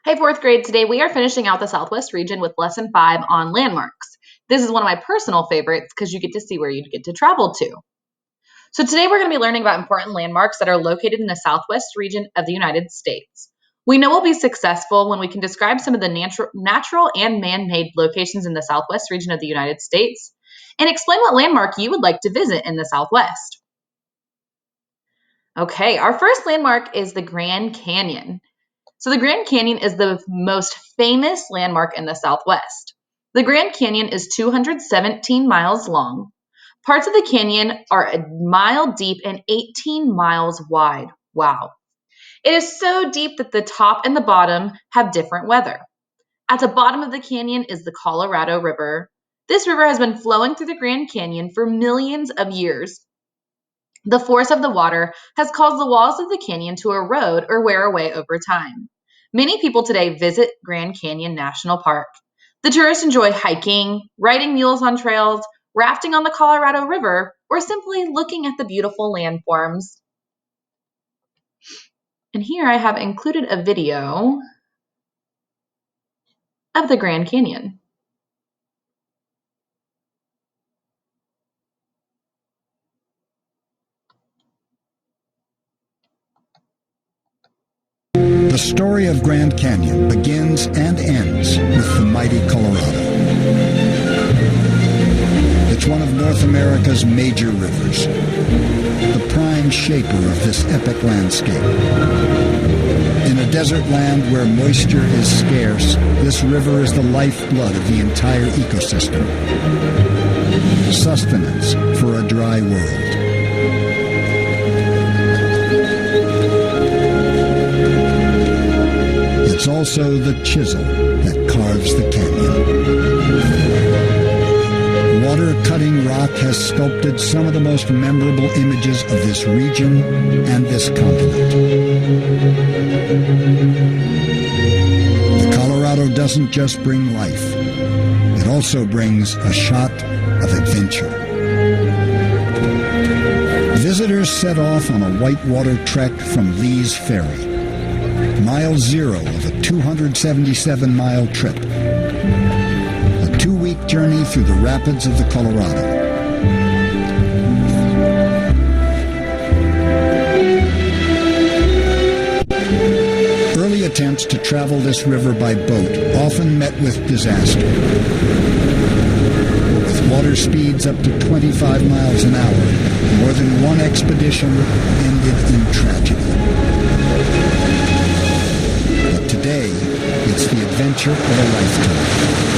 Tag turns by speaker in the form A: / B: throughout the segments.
A: Hey, fourth grade. Today we are finishing out the Southwest region with lesson 5 on landmarks. This is one of my personal favorites because you get to see where you get to travel to. So today we're going to be learning about important landmarks that are located in the Southwest region of the United States. We know we'll be successful when we can describe some of the natural and man-made locations in the Southwest region of the United States and explain what landmark you would like to visit in the Southwest. Okay, our first landmark is the Grand Canyon. So the Grand Canyon is the most famous landmark in the Southwest. The Grand Canyon is 217 miles long. Parts of the canyon are a mile deep and 18 miles wide. Wow. It is so deep that the top and the bottom have different weather. At the bottom of the canyon is the Colorado River. This river has been flowing through the Grand Canyon for millions of years. The force of the water has caused the walls of the canyon to erode or wear away over time. Many people today visit Grand Canyon National Park. The tourists enjoy hiking, riding mules on trails, rafting on the Colorado River, or simply looking at the beautiful landforms. And here I have included a video of the Grand Canyon.
B: The story of Grand Canyon begins and ends with the mighty Colorado. It's one of North America's major rivers, the prime shaper of this epic landscape. In a desert land where moisture is scarce, this river is the lifeblood of the entire ecosystem. Sustenance for a dry world. It's also the chisel that carves the canyon. Water-cutting rock has sculpted some of the most memorable images of this region and this continent. The Colorado doesn't just bring life, it also brings a shot of adventure. Visitors set off on a whitewater trek from Lee's Ferry, mile zero of a 277-mile trip. A 2-week journey through the rapids of the Colorado. Early attempts to travel this river by boat often met with disaster. With water speeds up to 25 miles an hour, more than one expedition ended in tragedy. Today, it's the adventure of a lifetime.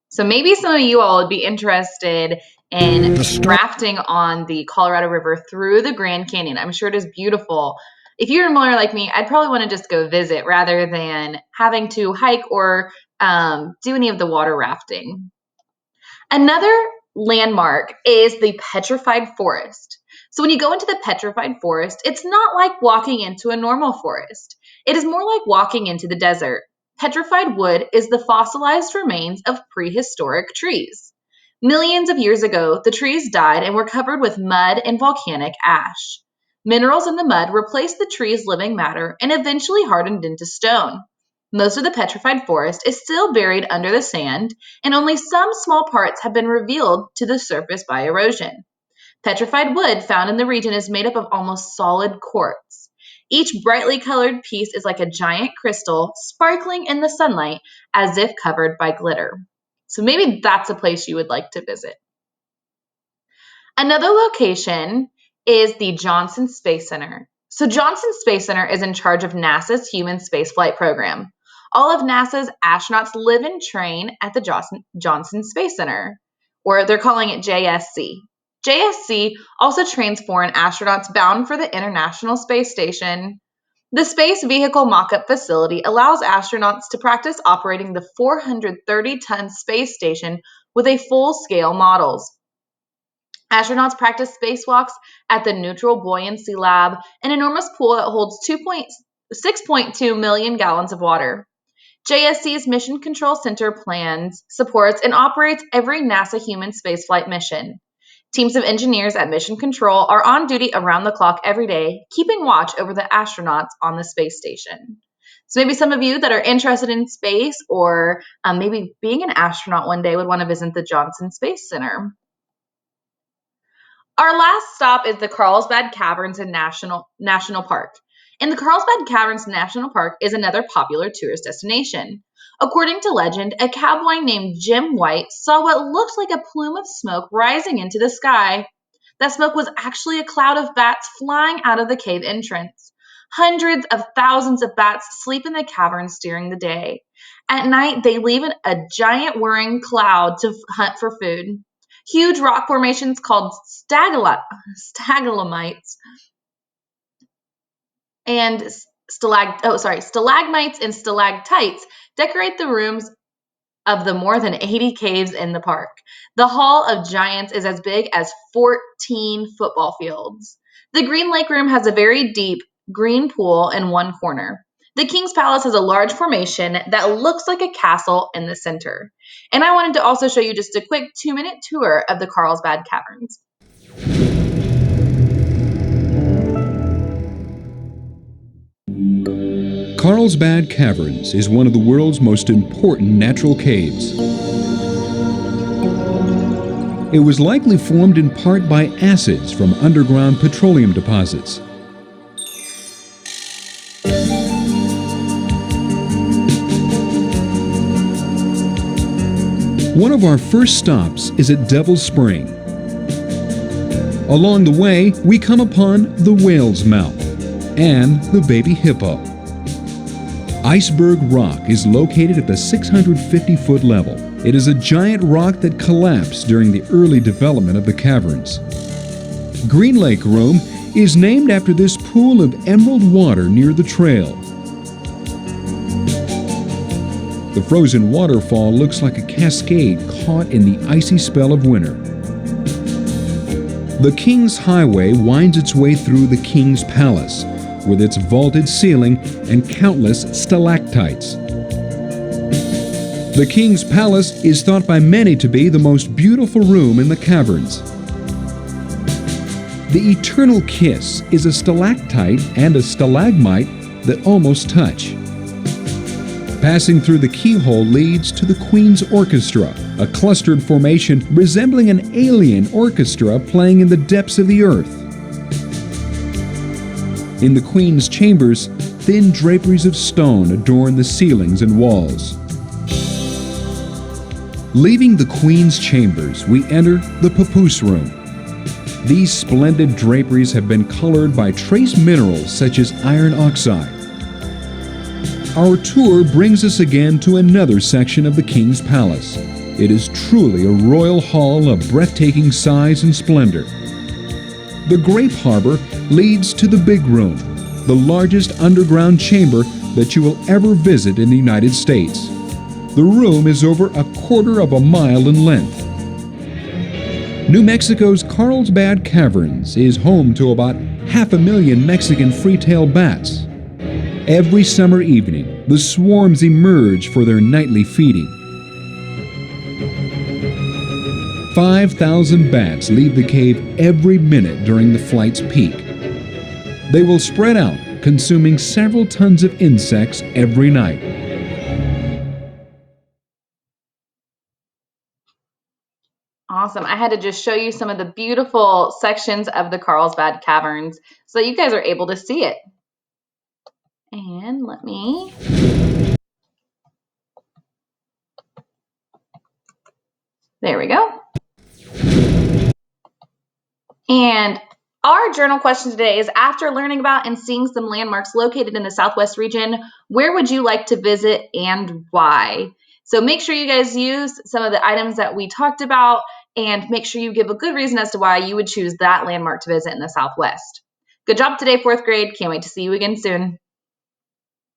A: So maybe some of you all would be interested in rafting on the Colorado River through the Grand Canyon. I'm sure it is beautiful. If you're familiar like me, I'd probably want to just go visit rather than having to hike or do any of the water rafting. Another landmark is the Petrified Forest. So when you go into the Petrified Forest, it's not like walking into a normal forest. It is more like walking into the desert. Petrified wood is the fossilized remains of prehistoric trees. Millions of years ago, the trees died and were covered with mud and volcanic ash. Minerals in the mud replaced the tree's living matter and eventually hardened into stone. Most of the petrified forest is still buried under the sand, and only some small parts have been revealed to the surface by erosion. Petrified wood found in the region is made up of almost solid quartz. Each brightly colored piece is like a giant crystal sparkling in the sunlight as if covered by glitter. So maybe that's a place you would like to visit. Another location is the Johnson Space Center. So Johnson Space Center is in charge of NASA's human spaceflight program. All of NASA's astronauts live and train at the Johnson Space Center, or they're calling it JSC. JSC also trains foreign astronauts bound for the International Space Station. The Space Vehicle Mock-up Facility allows astronauts to practice operating the 430-ton space station with a full-scale models. Astronauts practice spacewalks at the Neutral Buoyancy Lab, an enormous pool that holds 6.2 million gallons of water. JSC's Mission Control Center plans, supports, and operates every NASA human spaceflight mission. Teams of engineers at Mission Control are on duty around the clock every day, keeping watch over the astronauts on the space station. So maybe some of you that are interested in space or maybe being an astronaut one day would want to visit the Johnson Space Center. Our last stop is the Carlsbad Caverns National Park. And the Carlsbad Caverns National Park is another popular tourist destination. According to legend, a cowboy named Jim White saw what looked like a plume of smoke rising into the sky. That smoke was actually a cloud of bats flying out of the cave entrance. Hundreds of thousands of bats sleep in the caverns during the day. At night, they leave a giant whirring cloud to hunt for food. Huge rock formations called stalagmites and stalagmites and stalactites decorate the rooms of the more than 80 caves in the park. The Hall of Giants is as big as 14 football fields. The Green Lake Room has a very deep green pool in one corner. The King's Palace has a large formation that looks like a castle in the center. And I wanted to also show you just a quick 2-minute tour of the Carlsbad Caverns.
C: Carlsbad Caverns is one of the world's most important natural caves. It was likely formed in part by acids from underground petroleum deposits. One of our first stops is at Devil's Spring. Along the way, we come upon the Whale's Mouth and the Baby Hippo. Iceberg Rock is located at the 650-foot level. It is a giant rock that collapsed during the early development of the caverns. Green Lake Room is named after this pool of emerald water near the trail. The frozen waterfall looks like a cascade caught in the icy spell of winter. The King's Highway winds its way through the King's Palace, with its vaulted ceiling and countless stalactites. The King's Palace is thought by many to be the most beautiful room in the caverns. The Eternal Kiss is a stalactite and a stalagmite that almost touch. Passing through the keyhole leads to the Queen's Orchestra, a clustered formation resembling an alien orchestra playing in the depths of the earth. In the Queen's chambers, thin draperies of stone adorn the ceilings and walls. Leaving the Queen's chambers, we enter the Papoose Room. These splendid draperies have been colored by trace minerals such as iron oxide. Our tour brings us again to another section of the King's Palace. It is truly a royal hall of breathtaking size and splendor. The Grape Harbor leads to the Big Room, the largest underground chamber that you will ever visit in the United States. The room is over 1/4 mile in length. New Mexico's Carlsbad Caverns is home to about 500,000 Mexican free-tailed bats. Every summer evening, the swarms emerge for their nightly feeding. 5,000 bats leave the cave every minute during the flight's peak. They will spread out, consuming several tons of insects every night.
A: Awesome. I had to just show you some of the beautiful sections of the Carlsbad Caverns so that you guys are able to see it. And let me... There we go. And Our journal question today is, after learning about and seeing some landmarks located in the Southwest region, where would you like to visit and why? So make sure you guys use some of the items that we talked about and make sure you give a good reason as to why you would choose that landmark to visit in the Southwest. Good job today, 4th grade. Can't wait to see you again soon.